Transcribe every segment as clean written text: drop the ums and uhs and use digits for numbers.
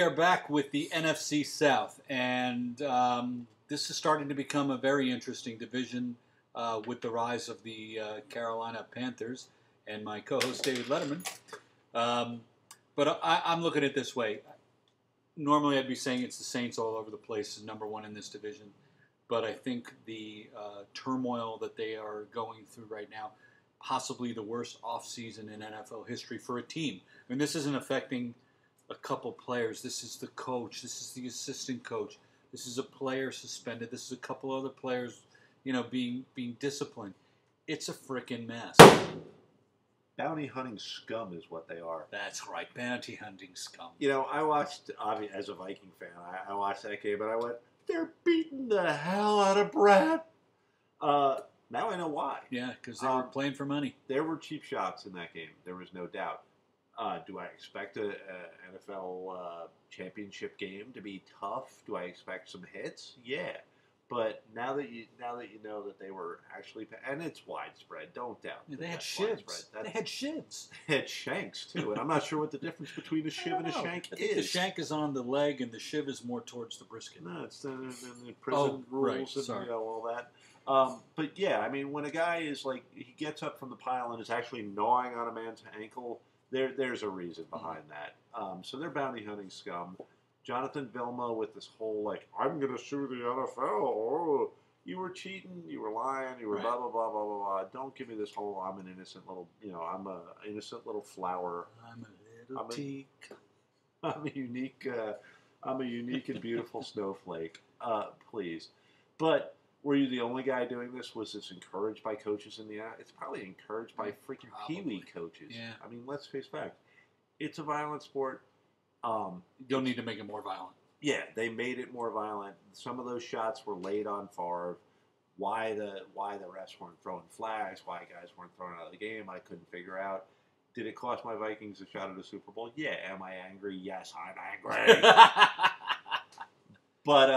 we are back with the NFC South, and this is starting to become a very interesting division with the rise of the Carolina Panthers and my co-host David Letterman. But I'm looking at it this way. Normally I'd be saying it's the Saints all over the place, number one in this division. But I think the turmoil that they are going through right now, possibly the worst offseason in NFL history for a team. I mean, this isn't affecting a couple players. This is the coach. This is the assistant coach. This is a player suspended. This is a couple other players, being disciplined. It's a freaking mess. Bounty hunting scum is what they are. That's right, bounty hunting scum. I watched, as a Viking fan, I watched that game and I went, they're beating the hell out of Brad. Now I know why. Yeah, because they were playing for money. There were cheap shots in that game. There was no doubt. Do I expect a NFL championship game to be tough? Do I expect some hits? Yeah. But now that you know that they were actually, and it's widespread, don't doubt. Yeah, they had shivs. They had shivs. They had shanks too, and I'm not sure what the difference between a shiv and a shank I think the shank is on the leg, and the shiv is more towards the brisket. No, it's the prison rules and all that. But yeah, I mean, when a guy is like he gets up from the pile and is actually gnawing on a man's ankle, there's a reason behind that. So they're bounty hunting scum. Jonathan Vilma with this whole, I'm going to sue the NFL. Oh, you were cheating, you were lying, you were blah, blah, blah, blah, blah, blah. Don't give me this whole, I'm an innocent little, I'm a innocent little flower. I'm a little teak. I'm a unique and beautiful snowflake. Please. But were you the only guy doing this? Was this encouraged by coaches in the NFL? It's probably encouraged by freaking Pee-wee coaches. Yeah. I mean, let's face facts. It's a violent sport. You don't need to make it more violent. Yeah, they made it more violent. Some of those shots were laid on Favre. Why the refs weren't throwing flags, why guys weren't thrown out of the game, I couldn't figure out. Did it cost my Vikings a shot at a Super Bowl? Yeah. Am I angry? Yes, I'm angry. But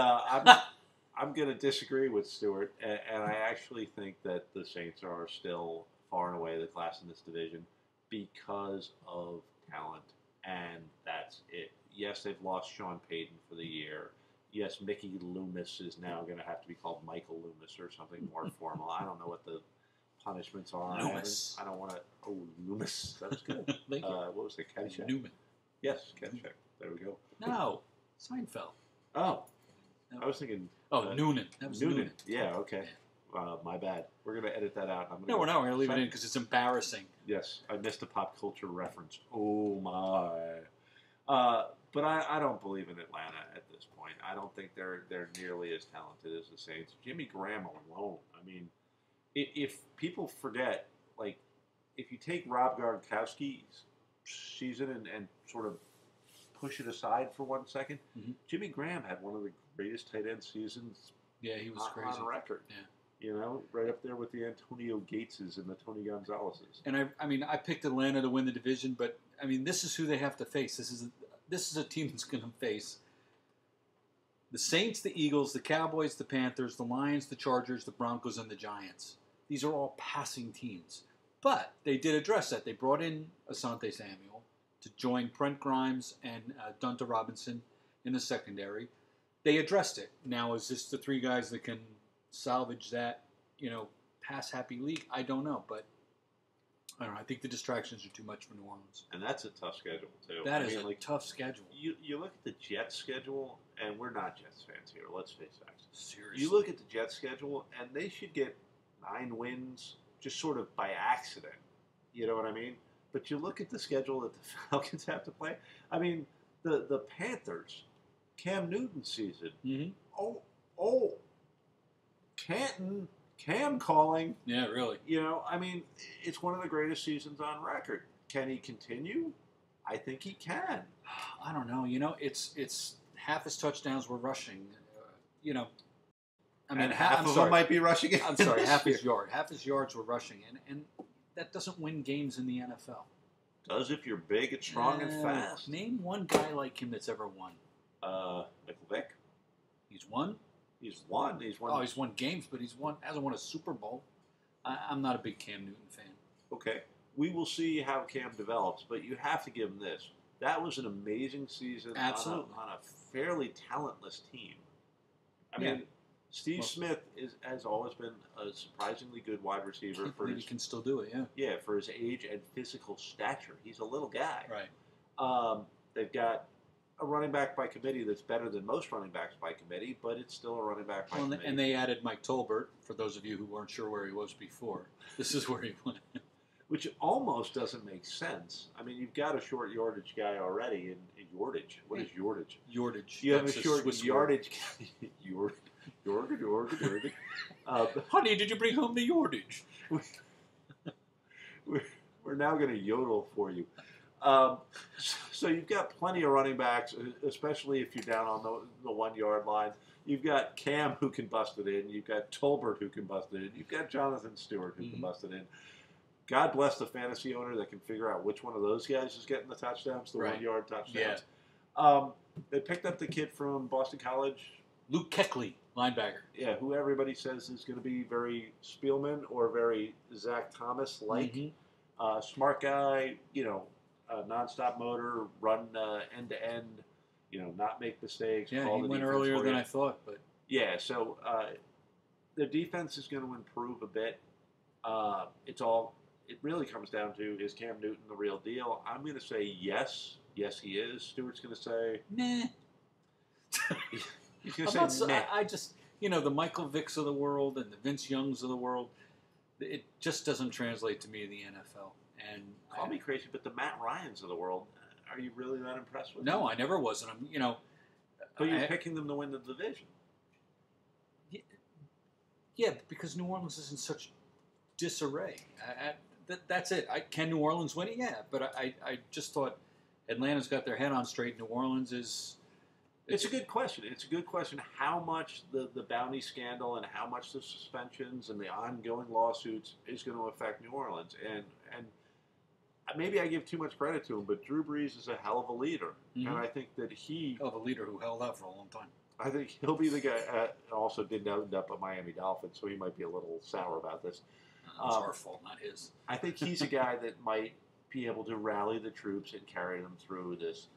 I'm going to disagree with Stewart, and I actually think that the Saints are still far and away the class in this division because of talent. And that's it. Yes, they've lost Sean Payton for the year. Yes, Mickey Loomis is now going to have to be called Michael Loomis or something more formal. I don't know what the punishments are. Loomis. I don't want to. Oh, Loomis. That was good. What was it? Caddyshack? Newman. Yes, Caddyshack. There we go. No, Seinfeld. Oh. I was thinking. Noonan. That was Noonan. Yeah, okay. My bad. We're going to edit that out. No, we're not. We're going to leave it in because it's embarrassing. Yes, I missed a pop culture reference. Oh, my. But I don't believe in Atlanta at this point. I don't think they're nearly as talented as the Saints. Jimmy Graham alone. I mean, if people forget, if you take Rob Gronkowski's season and sort of push it aside for 1 second, Jimmy Graham had one of the greatest tight end seasons he was crazy. On record. Yeah. Right up there with the Antonio Gateses and the Tony Gonzalez's. And I picked Atlanta to win the division, but I mean, this is who they have to face. This is a team that's going to face the Saints, the Eagles, the Cowboys, the Panthers, the Lions, the Chargers, the Broncos, and the Giants. These are all passing teams, but they did address that. They brought in Asante Samuel to join Brent Grimes and Dunta Robinson in the secondary. They addressed it. Now, is this the three guys that can salvage that, pass-happy league? I don't know, but I don't know. I think the distractions are too much for New Orleans. And that's a tough schedule, too. That is a tough schedule. You look at the Jets schedule, and we're not Jets fans here, let's face facts. Seriously. You look at the Jets schedule, and they should get 9 wins just sort of by accident. You know what I mean? But you look at the schedule that the Falcons have to play. I mean, the Panthers, Cam Newton season. Oh. Canton, Cam calling. Yeah, really. I mean, it's one of the greatest seasons on record. Can he continue? I think he can. I don't know. It's half his touchdowns were rushing. I mean, half of them might be rushing. I'm sorry, half his yards were rushing, and that doesn't win games in the NFL. Does if you're big and strong and fast. Name one guy like him that's ever won. Michael Vick. He's won. He's won. Oh, he's won games, but hasn't won a Super Bowl. I'm not a big Cam Newton fan. Okay. We will see how Cam develops, but you have to give him this. that was an amazing season Absolutely. on a fairly talentless team. I mean, Steve Smith has always been a surprisingly good wide receiver. He can still do it, yeah. Yeah, for his age and physical stature. He's a little guy. Right. They've got a running back by committee that's better than most running backs by committee, but it's still a running back by committee. And they added Mike Tolbert, for those of you who weren't sure where he was before. This is where he went. Which almost doesn't make sense. I mean, you've got a short yardage guy already in yardage. What is yardage? Yardage. You have a short yardage guy. Yardage. Honey, did you bring home the yardage? We're now going to yodel for you. So you've got plenty of running backs, especially if you're down on the 1 yard line. You've got Cam who can bust it in. You've got Tolbert who can bust it in. You've got Jonathan Stewart who can bust it in. God bless the fantasy owner that can figure out which one of those guys is getting the touchdowns, the 1 yard touchdowns. Yeah. They picked up the kid from Boston College, Luke Kuechly, linebacker. Yeah, who everybody says is going to be very Spielman or very Zach Thomas-like. Smart guy, nonstop motor, run end to end, not make mistakes. Yeah, he went earlier than I thought, but yeah. So their defense is going to improve a bit. It really comes down to, is Cam Newton the real deal? I'm going to say yes. Yes, he is. Stewart's going to say nah. He's going to say nah. I just, the Michael Vicks of the world and the Vince Youngs of the world, it just doesn't translate to me in the NFL. And call me crazy, but the Matt Ryans of the world, are you really that impressed with them? No, I never was. And but you're picking them to win the division. Yeah, because New Orleans is in such disarray. That's it. Can New Orleans win it? Yeah, but I just thought Atlanta's got their head on straight. New Orleans is... It's a good question. It's a good question how much the bounty scandal and how much the suspensions and the ongoing lawsuits is going to affect New Orleans. And maybe I give too much credit to him, but Drew Brees is a hell of a leader. And I think that of a leader who held out for a long time. I think he'll be the guy. Also didn't end up at Miami Dolphins, so he might be a little sour about this. It's our fault, not his. I think he's a guy that might be able to rally the troops and carry them through this.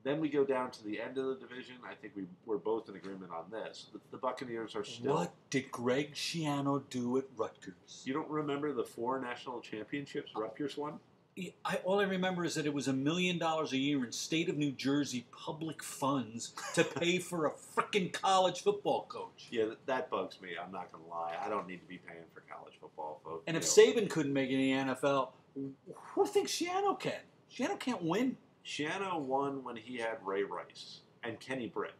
Then we go down to the end of the division. I think we're both in agreement on this. The Buccaneers are still... What did Greg Schiano do at Rutgers? You don't remember the 4 national championships Rutgers won? All I remember is that it was $1 million a year in state of New Jersey public funds to pay for a frickin' college football coach. Yeah, that bugs me. I'm not going to lie. I don't need to be paying for college football, folks. And if Saban couldn't make it in the NFL, who thinks Schiano can? Schiano can't win. Schiano won when he had Ray Rice and Kenny Britt.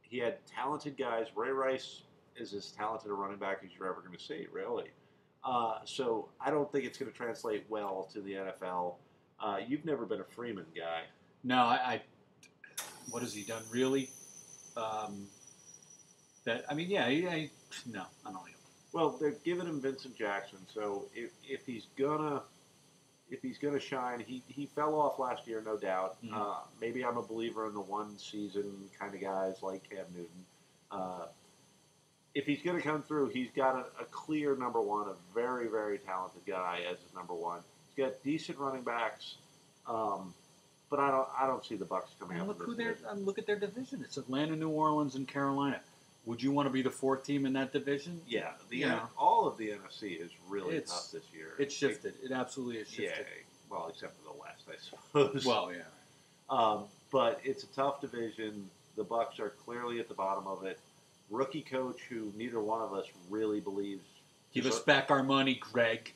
He had talented guys. Ray Rice is as talented a running back as you're ever going to see, really. So I don't think it's going to translate well to the NFL. You've never been a Freeman guy. No, I what has he done really? No, I don't like him. Well, they're giving him Vincent Jackson, so if he's gonna shine, he fell off last year, no doubt. Maybe I'm a believer in the one season kind of guys like Cam Newton. If he's going to come through, he's got a clear number one, a very, very talented guy as his number one. He's got decent running backs, but I don't see the Bucs coming up. Look at their division. It's Atlanta, New Orleans, and Carolina. Would you want to be the 4th team in that division? Yeah, all of the NFC is really tough this year. It's shifted. It absolutely is shifted. Yeah, well, except for the West, I suppose. Well, yeah. But it's a tough division. The Bucs are clearly at the bottom of it. Rookie coach who neither one of us really believes. Give us back our money, Greg.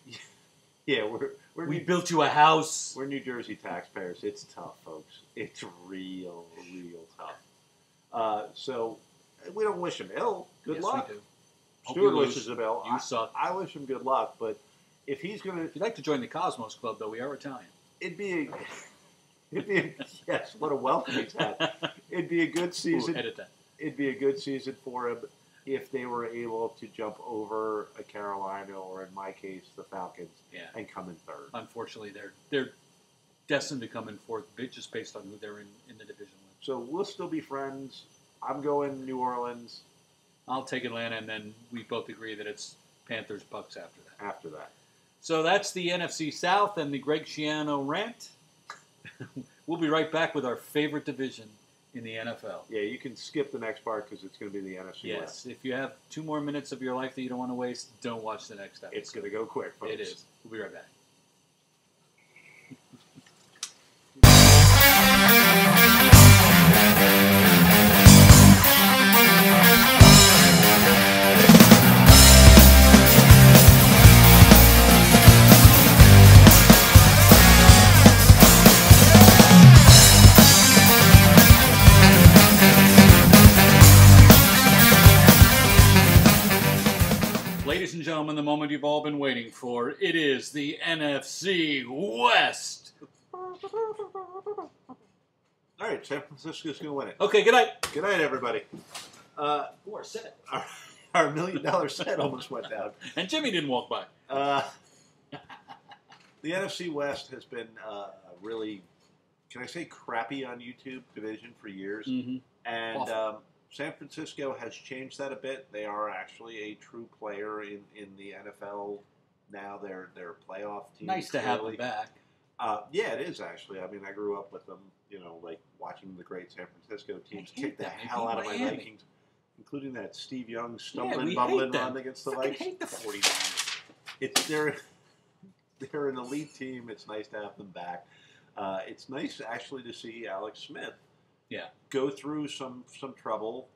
Yeah, we built you a house. We're New Jersey taxpayers. It's tough, folks. It's real, real tough. So we don't wish him ill. Good luck. We do. Stuart wishes him ill. You suck. I wish him good luck, but if he's going to... If you'd like to join the Cosmos Club, though, we are Italian. It'd be yes, what a welcome he's had. It'd be a good season. Ooh, edit that. It'd be a good season for him if they were able to jump over a Carolina or, in my case, the Falcons and come in third. Unfortunately, they're destined to come in 4th, just based on who they're in the division with. So we'll still be friends. I'm going New Orleans. I'll take Atlanta, and then we both agree that it's Panthers, Bucs after that. So that's the NFC South and the Greg Schiano rant. We'll be right back with our favorite division in the NFL. Yeah, you can skip the next part because it's going to be the NFC West. Yes, if you have 2 more minutes of your life that you don't want to waste, don't watch the next episode. It's going to go quick, folks. It is. We'll be right back. Ladies and gentlemen, the moment you've all been waiting for. It is the NFC West. All right, San Francisco's going to win it. Okay, good night. Good night, everybody. Our set. Our $1 million set almost went down. And Jimmy didn't walk by. The NFC West has been really, can I say, crappy on YouTube division for years. Mm-hmm. And San Francisco has changed that a bit. They are actually a true player in the NFL now. They're a playoff team. Nice to have them back. Yeah, it is actually. I mean, I grew up with them, like watching the great San Francisco teams kick the hell out of my Vikings, including that Steve Young stumbling, bumbling run against the Vikings. I hate the 49ers. They're an elite team. It's nice to have them back. It's nice actually to see Alex Smith go through some trouble,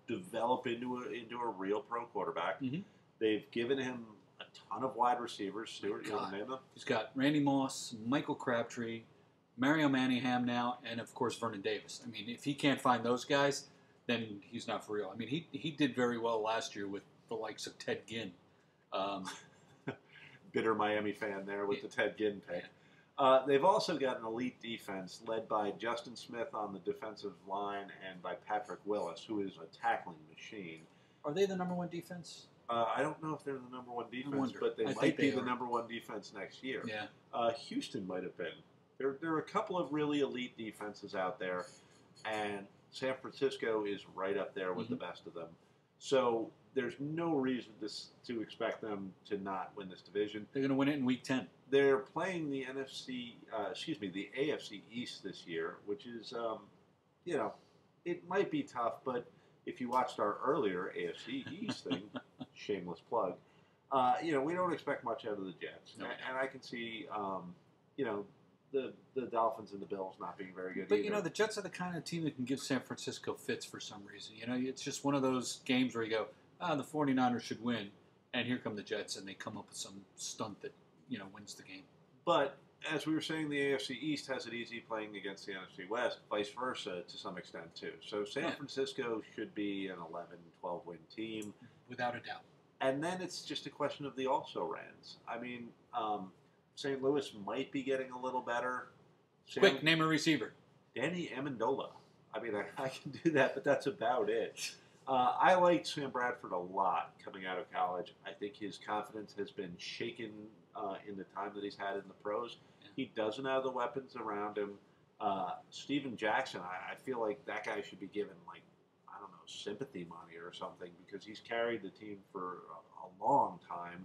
develop into a real pro quarterback. Mm-hmm. They've given him a ton of wide receivers. Stuart, you want to name them? He's got Randy Moss, Michael Crabtree, Mario Manningham now, and of course Vernon Davis. I mean, if he can't find those guys, then he's not for real. I mean, he did very well last year with the likes of Ted Ginn. Bitter Miami fan there with the Ted Ginn pick. They've also got an elite defense led by Justin Smith on the defensive line and by Patrick Willis, who is a tackling machine. Are they the number one defense? I don't know if they're the number one defense, but they might be the number one defense next year. Yeah. Houston might have been. There are a couple of really elite defenses out there, and San Francisco is right up there with the best of them. So there's no reason to expect them to not win this division. They're going to win it in Week 10. They're playing the the AFC East this year, which is, it might be tough, but if you watched our earlier AFC East thing, shameless plug, we don't expect much out of the Jets. No. And I can see, the Dolphins and the Bills not being very good either. But, the Jets are the kind of team that can give San Francisco fits for some reason. It's just one of those games where you go, the 49ers should win, and here come the Jets, and they come up with some stunt that, wins the game. But as we were saying, the AFC East has it easy playing against the NFC West, vice versa to some extent, too. So San Francisco should be an 11, 12-win team. Without a doubt. And then it's just a question of the also-rans. I mean, St. Louis might be getting a little better. Quick, name a receiver. Danny Amendola. I mean, I can do that, but that's about it. I liked Sam Bradford a lot coming out of college. I think his confidence has been shaken in the time that he's had in the pros. Yeah. He doesn't have the weapons around him. Steven Jackson, I feel like that guy should be given, sympathy money or something because he's carried the team for a long time,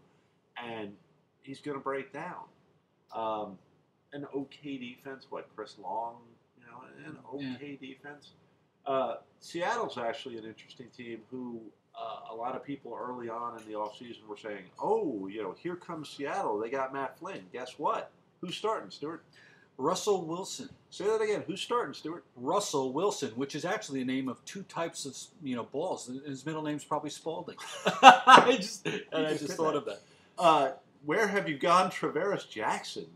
and he's going to break down. An okay defense, Chris Long, an okay defense. Seattle's actually an interesting team who a lot of people early on in the offseason were saying, here comes Seattle. They got Matt Flynn. Guess what? Who's starting, Stuart? Russell Wilson. Say that again. Who's starting, Stuart? Russell Wilson, which is actually the name of 2 types of balls. His middle name's probably Spalding. I just thought of that. Where have you gone, Travaris Jackson?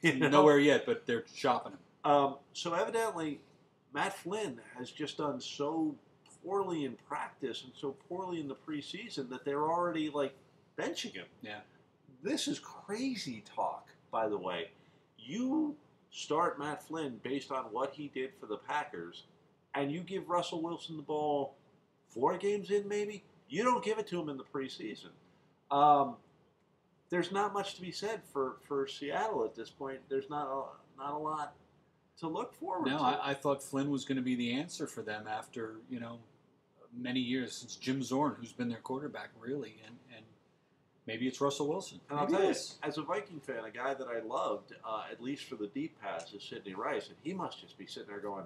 Nowhere yet, but they're shopping him. So evidently, Matt Flynn has just done so poorly in practice and so poorly in the preseason that they're already, benching him. Yeah. This is crazy talk, by the way. You start Matt Flynn based on what he did for the Packers, and you give Russell Wilson the ball 4 games in, maybe? You don't give it to him in the preseason. There's not much to be said for Seattle at this point. There's not a lot to look forward to. No, I thought Flynn was going to be the answer for them after, many years since Jim Zorn, who's been their quarterback, really. And Maybe it's Russell Wilson. And I'll tell you, as a Viking fan, a guy that I loved, at least for the deep pass, is Sidney Rice, and he must just be sitting there going,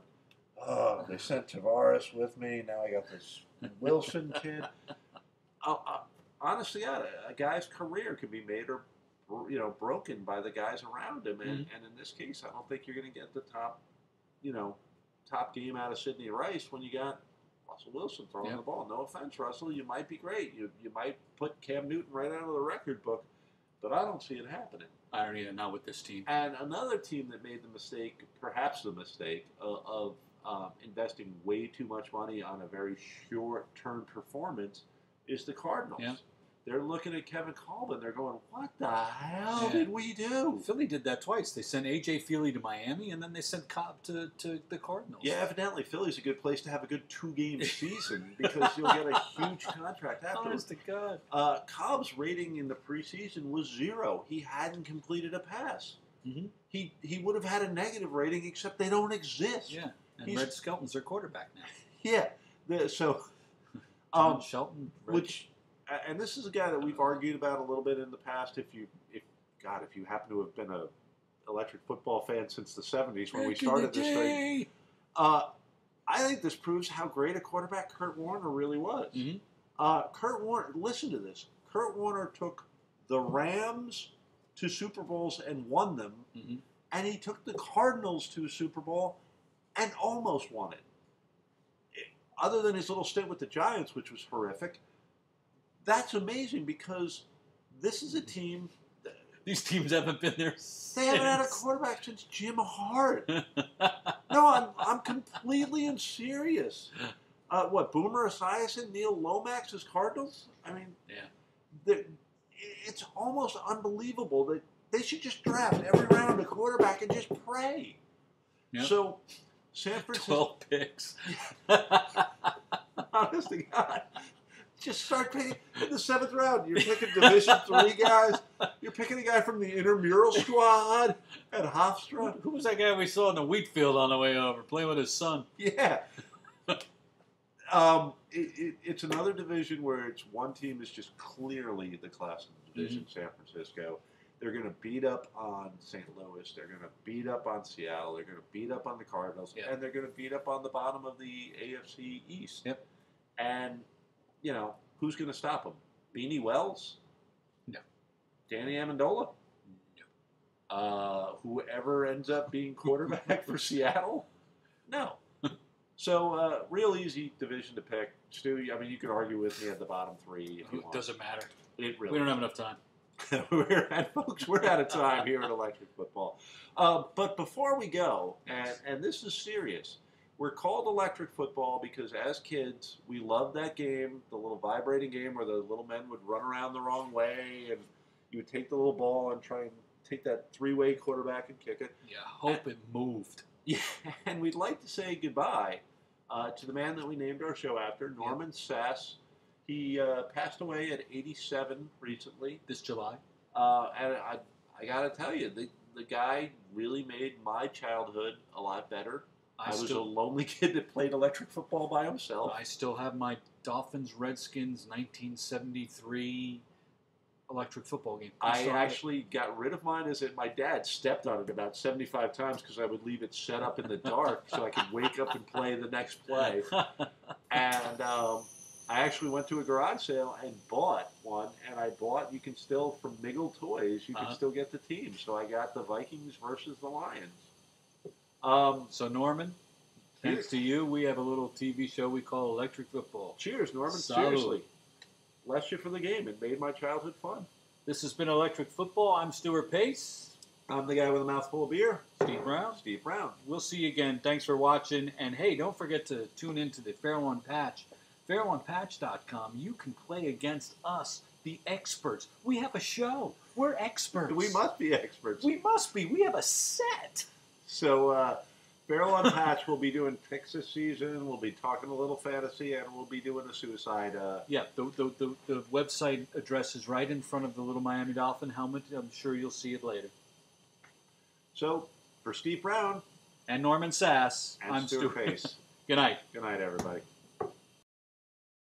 "Oh, they sent Tavares with me. Now I got this Wilson kid." Honestly, a guy's career can be made or broken by the guys around him, and in this case, I don't think you're going to get the top game out of Sidney Rice when you got Russell Wilson throwing the ball. No offense, Russell, you might be great. You might put Cam Newton right out of the record book, but I don't see it happening. I don't either, not with this team. And another team that made the mistake, perhaps the mistake, of investing way too much money on a very short-term performance is the Cardinals. Yeah. They're looking at Kevin Colbin. They're going, what the hell did we do? Philly did that twice. They sent A.J. Feely to Miami, and then they sent Cobb to the Cardinals. Yeah, evidently, Philly's a good place to have a good 2-game season because you'll get a huge contract afterwards. Honest to God. Cobb's rating in the preseason was 0. He hadn't completed a pass. Mm-hmm. He would have had a negative rating, except they don't exist. Yeah, and Red Skelton's their quarterback now. Yeah. John Shelton, which... And this is a guy that we've argued about a little bit in the past. If you happen to have been an electric football fan since the 70s when we started this thing, I think this proves how great a quarterback Kurt Warner really was. Mm-hmm. Kurt Warner, listen to this. Kurt Warner took the Rams to Super Bowls and won them, and he took the Cardinals to a Super Bowl and almost won it. Other than his little stint with the Giants, which was horrific. That's amazing because this is a team. These teams haven't been there They haven't had a quarterback since Jim Hart. No, I'm completely serious. Boomer Esiason, Neil Lomax as Cardinals? I mean, it's almost unbelievable that they should just draft every round a quarterback and just pray. Yep. So, San Francisco. 12 picks. Honest to God. Just start picking in the 7th round. You're picking Division III guys. You're picking a guy from the intramural squad at Hofstra. Who was that guy we saw in the wheat field on the way over, playing with his son? Yeah. It's another division where it's one team is just clearly the class of the division, San Francisco. They're going to beat up on St. Louis. They're going to beat up on Seattle. They're going to beat up on the Cardinals. Yep. And they're going to beat up on the bottom of the AFC East. Yep. And... who's going to stop them? Beanie Wells? No. Danny Amendola? No. Whoever ends up being quarterback for Seattle? No. So, real easy division to pick. Stu, you could argue with me at the bottom 3 if you want. Doesn't matter. It really we don't have enough time. We're out of time here at Electric Football. But before we go, and this is serious, we're called Electric Football because as kids, we loved that game, the little vibrating game where the little men would run around the wrong way, and you would take the little ball and try and take that 3-way quarterback and kick it. Yeah, hope it moved. Yeah, and we'd like to say goodbye to the man that we named our show after, Norman Sass. He passed away at 87 recently. This July. And I got to tell you, the guy really made my childhood a lot better. I was a lonely kid that played electric football by himself. I still have my Dolphins-Redskins 1973 electric football game. I actually got rid of mine as my dad stepped on it about 75 times because I would leave it set up in the dark so I could wake up and play the next play. And I actually went to a garage sale and bought one, and you can still, from Niggle Toys, you can still get the team. So I got the Vikings versus the Lions. So, Norman, thanks to you, we have a little TV show we call Electric Football. Cheers, Norman. Salud. Seriously. Bless you for the game. It made my childhood fun. This has been Electric Football. I'm Stuart Pace. I'm the guy with a mouthful of beer. Steve Brown. We'll see you again. Thanks for watching. And, hey, don't forget to tune into the Fair One Patch. FairOnePatch.com. You can play against us, the experts. We have a show. We're experts. We must be experts. We must be. We have a set. So, Fair One Patch will be doing picks this season. We'll be talking a little fantasy, and we'll be doing a suicide. Yeah, the website address is right in front of the little Miami Dolphin helmet. I'm sure you'll see it later. So, for Steve Brown and Norman Sass, and I'm Stuart Pace. Good night. Good night, everybody.